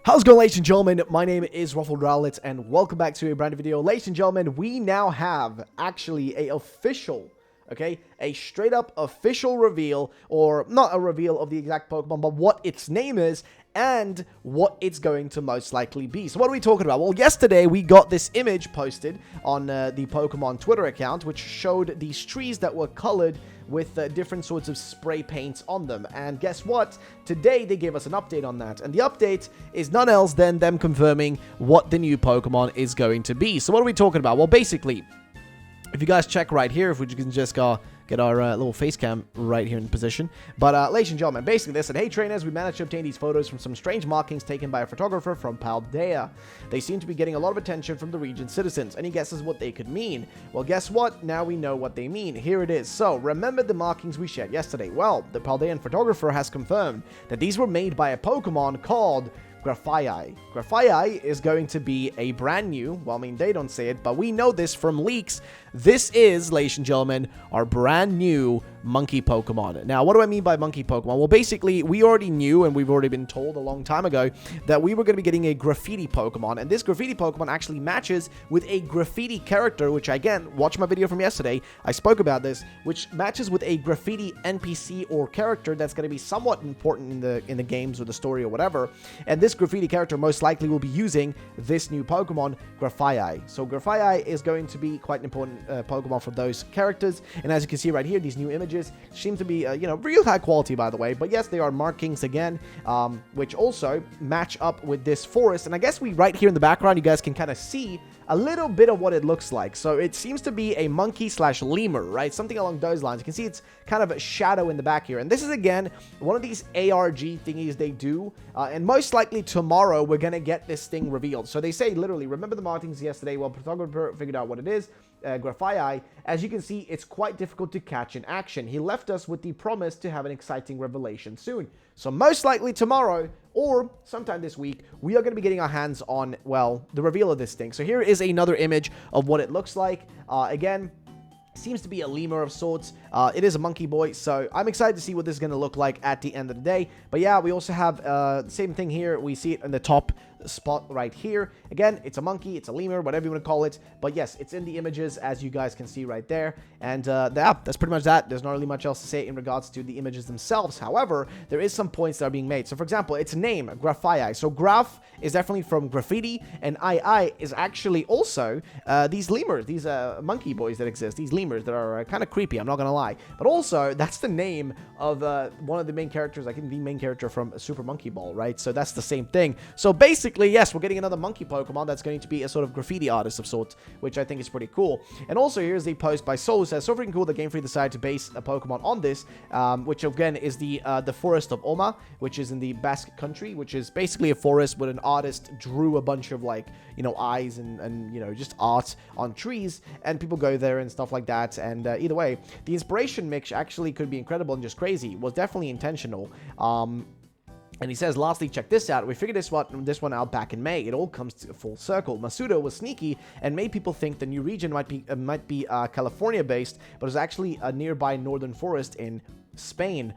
How's it going, ladies and gentlemen? My name is RUFFLEDLIVE, and welcome back to a brand new video. Ladies and gentlemen, we now have actually a straight up official reveal, or not a reveal of the exact Pokemon, but what its name is and what it's going to most likely be. So what are we talking about? Well, yesterday we got this image posted on the Pokemon Twitter account, which showed these trees that were colored with different sorts of spray paints on them. And guess what? Today they gave us an update on that. And the update is none else than them confirming what the new Pokemon is going to be. So what are we talking about? Well, basically, if you guys check right here, if we can just get our little face cam right here in position. But, ladies and gentlemen, basically they said, hey trainers, we managed to obtain these photos from some strange markings taken by a photographer from Paldea. They seem to be getting a lot of attention from the region's citizens. Any guesses what they could mean? Well, guess what? Now we know what they mean. Here it is. So, remember the markings we shared yesterday? Well, the Paldean photographer has confirmed that these were made by a Pokemon called GRAFAIAI. GRAFAIAI is going to be a brand new, well, I mean, they don't say it, but we know this from leaks. This is, ladies and gentlemen, our brand new monkey Pokemon. Now, what do I mean by monkey Pokemon? Well, basically, we already knew, and we've already been told a long time ago, that we were going to be getting a graffiti Pokemon, and this graffiti Pokemon actually matches with a graffiti character, which, again, watch my video from yesterday, I spoke about this, which matches with a graffiti NPC or character that's going to be somewhat important in the games or the story or whatever, and this graffiti character most likely will be using this new Pokemon, GRAFAIAI. So GRAFAIAI is going to be quite an important Pokemon for those characters, and as you can see right here, these new images seem to be, real high quality, by the way, but yes, they are markings again, which also match up with this forest, and I guess right here in the background, you guys can kind of see a little bit of what it looks like. So it seems to be a monkey slash lemur, right? Something along those lines. You can see it's kind of a shadow in the back here. And this is, again, one of these ARG thingies they do. And most likely tomorrow, we're going to get this thing revealed. So they say, literally, remember the markings yesterday? Well, photographer figured out what it is. GRAFAIAI, as you can see, it's quite difficult to catch in action. He left us with the promise to have an exciting revelation soon. So most likely tomorrow, or sometime this week, we are going to be getting our hands on, well, the reveal of this thing. So here is another image of what it looks like. Again, seems to be a lemur of sorts. It is a monkey boy, so I'm excited to see what this is going to look like at the end of the day. But yeah, we also have the same thing here. We see it in the top spot right here. Again, it's a monkey, it's a lemur, whatever you want to call it. But yes, it's in the images, as you guys can see right there. And that's pretty much that. There's not really much else to say in regards to the images themselves. However, there is some points that are being made. So for example, its name, GRAFAIAI. So graph is definitely from graffiti, and II is actually also these lemurs, these monkey boys that exist, these lemurs that are kind of creepy, I'm not gonna lie. But also, that's the name of one of the main characters, I think the main character from Super Monkey Ball, right? So that's the same thing. So basically, yes, we're getting another monkey Pokemon that's going to be a sort of graffiti artist of sorts, which I think is pretty cool. And also, here's the post by Soul, who says, so freaking cool that Game Freak decided to base a Pokemon on this, which again is the Forest of Oma, which is in the Basque country, which is basically a forest where an artist drew a bunch of, like, eyes and just art on trees, and people go there and stuff like that. And either way, the inspiration mix actually could be incredible and just crazy. It was definitely intentional. And he says, lastly, check this out. We figured this one out back in May. It all comes to full circle. Masuda was sneaky and made people think the new region might be California-based, but it's actually a nearby northern forest in Spain,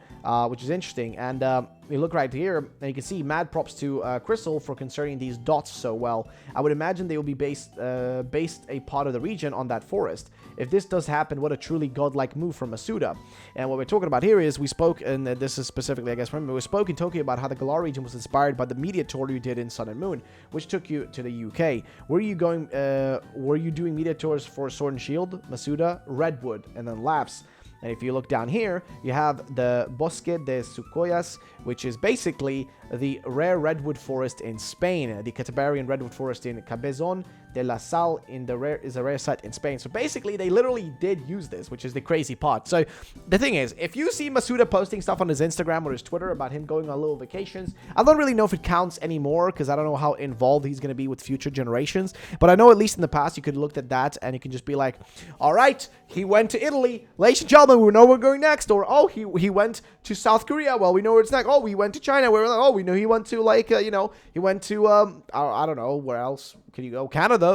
which is interesting. And we look right here, and you can see mad props to Crystal for concerning these dots so well. I would imagine they will be based a part of the region on that forest. If this does happen, what a truly godlike move from Masuda. And what we're talking about here is we spoke, and this is specifically, I guess, remember, we spoke in Tokyo about how the Galar region was inspired by the media tour you did in Sun and Moon, which took you to the UK. Were you doing media tours for Sword and Shield, Masuda, Redwood, and then Laps? And if you look down here, you have the Bosque de Sucoyas, which is basically the rare redwood forest in Spain. The Cantabrian redwood forest in Cabezon de la Sal is a rare site in Spain. So basically, they literally did use this, which is the crazy part. So the thing is, if you see Masuda posting stuff on his Instagram or his Twitter about him going on little vacations, I don't really know if it counts anymore, because I don't know how involved he's going to be with future generations. But I know at least in the past, you could look at that and you can just be like, all right, he went to Italy. Ladies and gentlemen, we know where we're going next. Or, oh, he went to South Korea. Well, we know where it's next. Oh, we went to China. Oh, we know he went to, like, he went to, I don't know, where else can you go? Canada,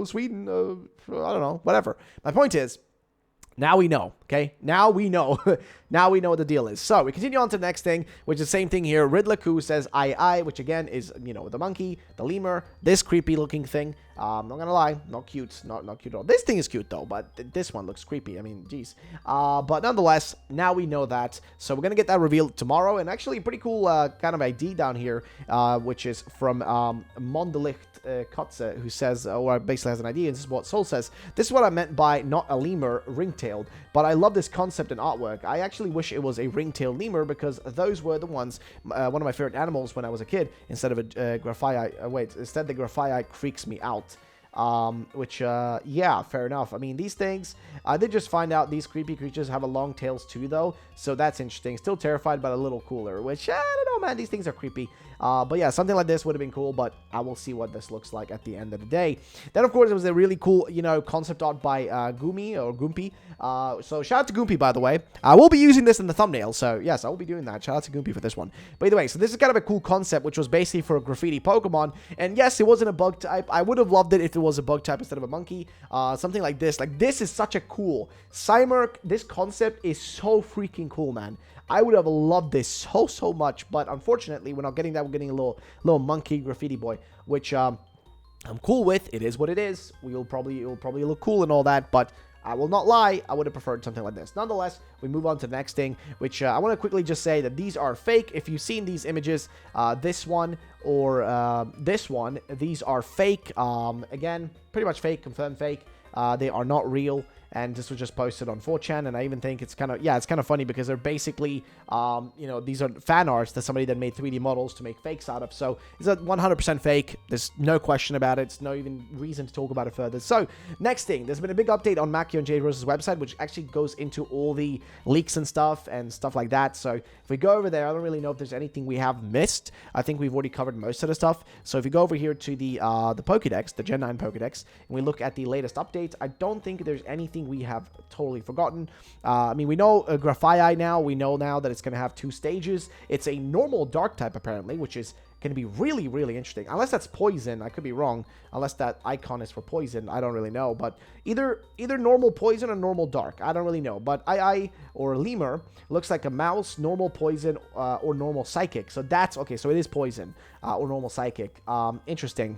Sweden, I don't know, whatever. My point is, now we know, okay? Now we know. Now we know what the deal is. So we continue on to the next thing, which is the same thing here. Riddler says I, which again is, you know, the monkey, the lemur, this creepy looking thing. Not gonna lie, not cute, not cute at all. This thing is cute though, but this one looks creepy. I mean, geez. But nonetheless, now we know that. So we're gonna get that revealed tomorrow, and actually a pretty cool kind of ID down here, which is from Mondelicht Kotze, who says, or basically has an idea, and this is what Soul says. This is what I meant by not a lemur, ring-tailed, but I love this concept and artwork. I actually wish it was a ring-tailed lemur, because those were the ones, one of my favorite animals when I was a kid, instead of a GRAFAIAI, instead the GRAFAIAI freaks me out. Yeah, fair enough. I mean, these things, I did just find out these creepy creatures have a long tails too, though, so that's interesting. Still terrified, but a little cooler, which, I don't know, man, these things are creepy. But yeah, something like this would have been cool, but I will see what this looks like at the end of the day. Then, of course, it was a really cool, you know, concept art by Gumi, or Goompy. So shout out to Goompy, by the way. I will be using this in the thumbnail, so yes, I will be doing that. Shout out to Goompy for this one. But either way, so this is kind of a cool concept, which was basically for a graffiti Pokemon, and yes, it wasn't a bug type. I would have loved it if it was a bug type instead of a monkey. Something like this. Like, this is such a cool Cymerk. This concept is so freaking cool, man. I would have loved this so much, but unfortunately, we're not getting that. We're getting a little monkey graffiti boy, which I'm cool with. It is what it is. It will probably look cool and all that, but I will not lie, I would have preferred something like this. Nonetheless, we move on to the next thing, which I want to quickly just say that these are fake. If you've seen these images, this one or this one, these are fake. Again, pretty much fake, confirmed fake. They are not real. And this was just posted on 4chan, and I even think it's kind of funny, because they're basically, you know, these are fan arts that somebody then made 3D models to make fakes out of. So it's a 100% fake. There's no question about it. It's no even reason to talk about it further. So next thing, there's been a big update on Macchio and Jade Rose's website, which actually goes into all the leaks and stuff like that. So if we go over there, I don't really know if there's anything we have missed. I think we've already covered most of the stuff. So if you go over here to the Pokédex, the Gen 9 Pokédex, and we look at the latest updates, I don't think there's anything we have totally forgotten. I mean, we know GRAFAIAI now. We know now that it's going to have 2 stages. It's a normal dark type, apparently, which is going to be really, really interesting. Unless that's poison. I could be wrong. Unless that icon is for poison. I don't really know. But either normal poison or normal dark. I don't really know. But I or lemur looks like a mouse, normal poison, or normal psychic. So that's okay. So it is poison or normal psychic. Interesting.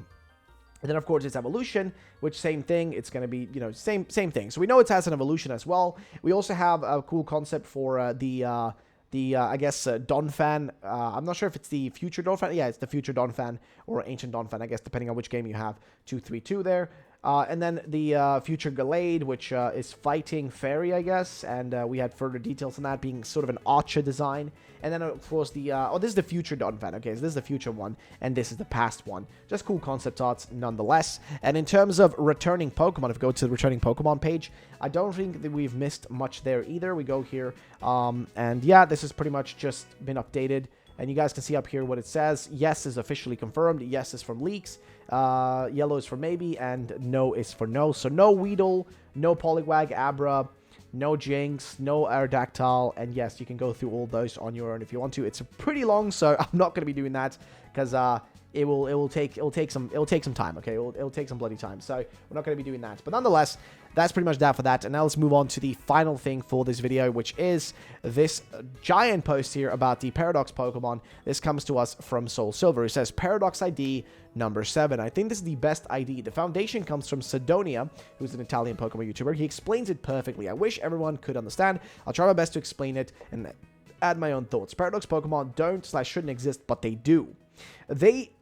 And then, of course, it's evolution, which same thing. It's going to be, you know, same thing. So we know it has an evolution as well. We also have a cool concept for I guess, Donphan. I'm not sure if it's the future Donphan. Yeah, it's the future Donphan or ancient Donphan, I guess, depending on which game you have. 232 there. And then the future Gallade, which is fighting fairy, I guess. And we had further details on that being sort of an archer design. And then, of course, the... this is the future Donphan. Okay, so this is the future one. And this is the past one. Just cool concept arts, nonetheless. And in terms of returning Pokemon, if you go to the returning Pokemon page, I don't think that we've missed much there either. We go here. And yeah, this has pretty much just been updated. And you guys can see up here what it says. Yes is officially confirmed. Yes is from leaks. Yellow is for maybe. And no is for no. So no Weedle, no Poliwag, Abra, no Jinx, no Aerodactyl. And yes, you can go through all those on your own if you want to. It's pretty long, so I'm not going to be doing that because it will take some time. Okay, it'll take some bloody time. So we're not going to be doing that. But nonetheless, that's pretty much that for that. And now let's move on to the final thing for this video, which is this giant post here about the Paradox Pokemon. This comes to us from Soul Silver. It says Paradox ID number 7. I think this is the best ID. The foundation comes from Sidonia, who's an Italian Pokemon YouTuber. He explains it perfectly. I wish everyone could understand. I'll try my best to explain it and add my own thoughts. Paradox Pokemon don't/shouldn't exist, but they do.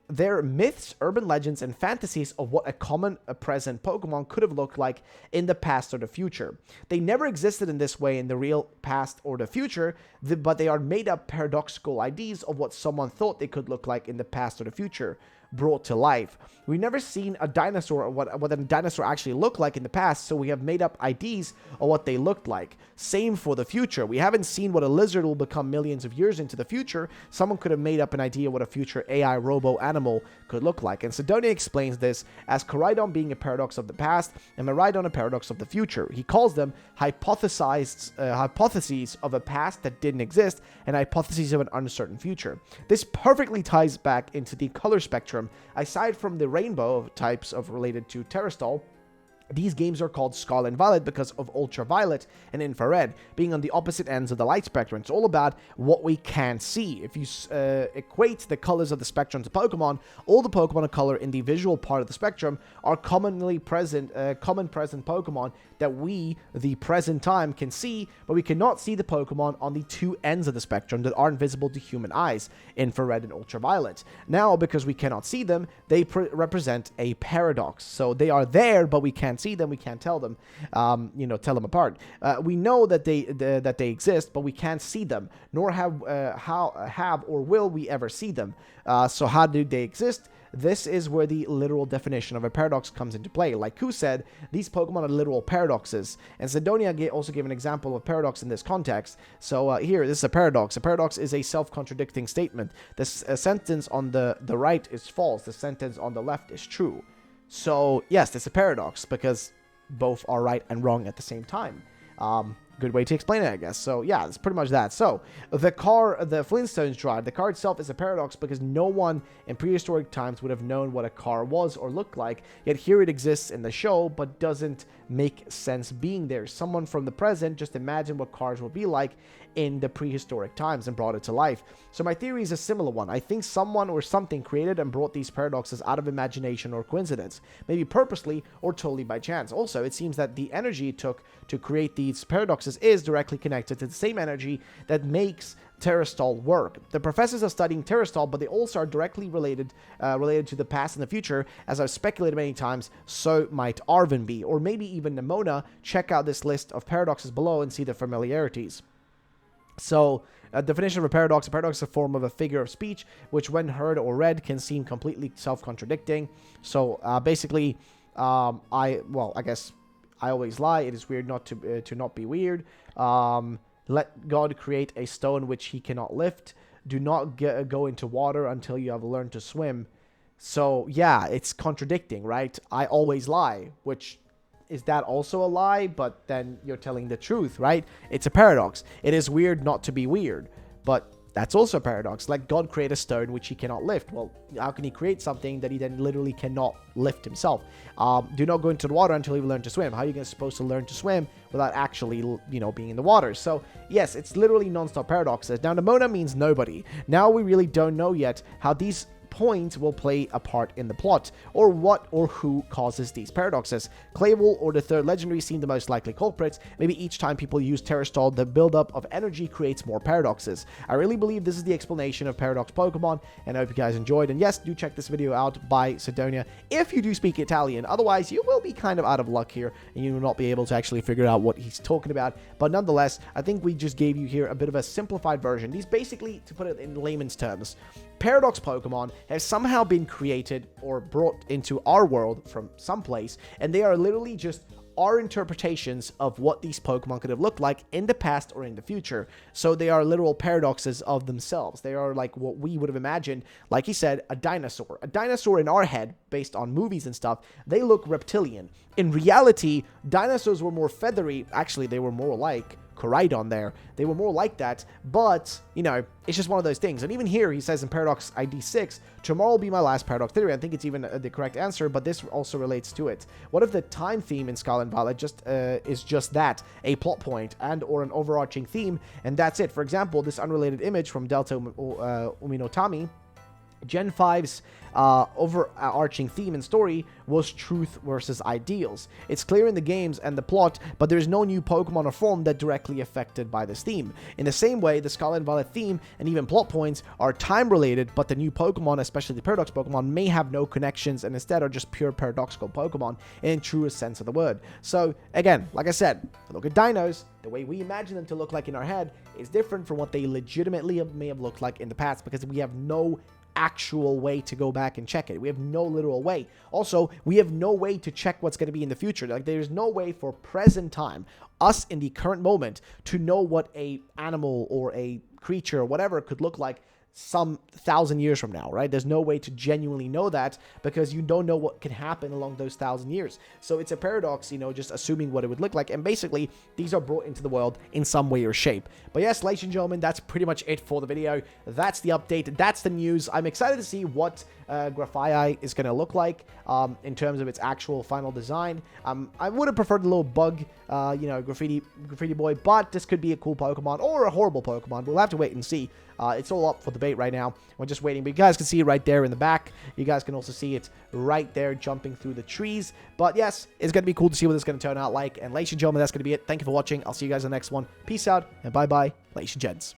They're myths, urban legends, and fantasies of what a common present Pokemon could have looked like in the past or the future. They never existed in this way in the real past or the future, but they are made-up paradoxical ideas of what someone thought they could look like in the past or the future, brought to life. We've never seen a dinosaur or what a dinosaur actually looked like in the past, so we have made up ideas of what they looked like. Same for the future. We haven't seen what a lizard will become millions of years into the future. Someone could have made up an idea what a future AI robo animal could look like. And Sidonia explains this as Koraidon being a paradox of the past and Miraidon a paradox of the future. He calls them hypotheses of a past that didn't exist and hypotheses of an uncertain future. This perfectly ties back into the color spectrum. Aside from the rainbow of types of related to Terrastol, These games are called Scarlet and Violet because of ultraviolet and infrared being on the opposite ends of the light spectrum. It's all about what we can see. If you equate the colors of the spectrum to Pokemon, all the Pokemon of color in the visual part of the spectrum are common present Pokemon that we, the present time, can see, but we cannot see the Pokemon on the two ends of the spectrum that aren't visible to human eyes, infrared and ultraviolet. Now, because we cannot see them, they represent a paradox. So they are there, but we can't see them, we can't tell them, tell them apart. We know that they exist, but we can't see them, nor have or will we ever see them. So how do they exist? This is where the literal definition of a paradox comes into play. Like Ku said, these Pokemon are literal paradoxes. And Sidonia also gave an example of paradox in this context. So here, this is a paradox. A paradox is a self-contradicting statement. This sentence on the right is false. The sentence on the left is true. So yes, it's a paradox because both are right and wrong at the same time. Good way to explain it, I guess. So yeah, it's pretty much that. So the Flintstones drive, the car itself is a paradox because no one in prehistoric times would have known what a car was or looked like, yet here it exists in the show but doesn't make sense being there. Someone from the present just imagined what cars would be like in the prehistoric times and brought it to life. So my theory is a similar one. I think someone or something created and brought these paradoxes out of imagination or coincidence, maybe purposely or totally by chance. Also, it seems that the energy it took to create these paradoxes is directly connected to the same energy that makes Terrastall work. The professors are studying Terrastall, but they also are directly related to the past and the future. As I've speculated many times, so might Arven be, or maybe even Nemona. Check out this list of paradoxes below and see the familiarities. So, definition of a paradox is a form of a figure of speech, which when heard or read can seem completely self-contradicting. So, basically, I guess I always lie. It is weird not to not be weird. Let God create a stone which he cannot lift. Do not go into water until you have learned to swim. So, yeah, it's contradicting, right? I always lie, which... is that also a lie? But then you're telling the truth, right? It's a paradox. It is weird not to be weird, but that's also a paradox. Like God create a stone which he cannot lift. Well, how can he create something that he then literally cannot lift himself? Do not go into the water until you learn to swim. How are you supposed to learn to swim without actually, being in the water? So yes, it's literally non-stop paradoxes. Now, Nemona means nobody. Now we really don't know yet how these points will play a part in the plot, or what or who causes these paradoxes. Clayville or the third legendary seem the most likely culprits. Maybe each time people use Terrastall, the buildup of energy creates more paradoxes. I really believe this is the explanation of paradox Pokemon, and I hope you guys enjoyed. And yes, do check this video out by Sidonia if you do speak Italian. Otherwise, you will be kind of out of luck here, and you will not be able to actually figure out what he's talking about. But nonetheless, I think we just gave you here a bit of a simplified version. These basically, to put it in layman's terms, paradox Pokemon have somehow been created or brought into our world from someplace, and they are literally just our interpretations of what these Pokemon could have looked like in the past or in the future. So they are literal paradoxes of themselves. They are like what we would have imagined, like he said, a dinosaur. A dinosaur in our head, based on movies and stuff, they look reptilian. In reality, dinosaurs were more feathery. Actually, they were more like Koraidon there. They were more like that, but, it's just one of those things. And even here, he says in Paradox ID 6, tomorrow will be my last Paradox theory. I think it's even the correct answer, but this also relates to it. What if the time theme in Scarlet and Violet is just that, a plot point and or an overarching theme, and that's it? For example, this unrelated image from Delta Uminotami, Gen 5's overarching theme and story was truth versus ideals. It's clear in the games and the plot, but there's no new Pokemon or form that directly affected by this theme. In the same way, the Scarlet and Violet theme and even plot points are time-related, but the new Pokemon, especially the Paradox Pokemon, may have no connections and instead are just pure paradoxical Pokemon in truest sense of the word. So, again, like I said, look at dinos. The way we imagine them to look like in our head is different from what they legitimately may have looked like in the past, because we have no actual way to go back and check it. We have no literal way. Also, we have no way to check what's going to be in the future. Like, there's no way for present time, us in the current moment, to know what a animal or a creature or whatever could look like some 1,000 years from now, right? There's no way to genuinely know that because you don't know what can happen along those 1,000 years. So it's a paradox, you know, just assuming what it would look like. And basically, these are brought into the world in some way or shape. But yes, ladies and gentlemen, that's pretty much it for the video. That's the update. That's the news. I'm excited to see what GRAFAIAI is going to look like in terms of its actual final design. I would have preferred a little bug, you know, graffiti boy, but this could be a cool Pokemon or a horrible Pokemon. We'll have to wait and see. It's all up for debate right now. We're just waiting, but you guys can see it right there in the back. You guys can also see it right there jumping through the trees. But yes, it's going to be cool to see what it's going to turn out like. And ladies and gentlemen, that's going to be it. Thank you for watching. I'll see you guys in the next one. Peace out and bye-bye, ladies and gents.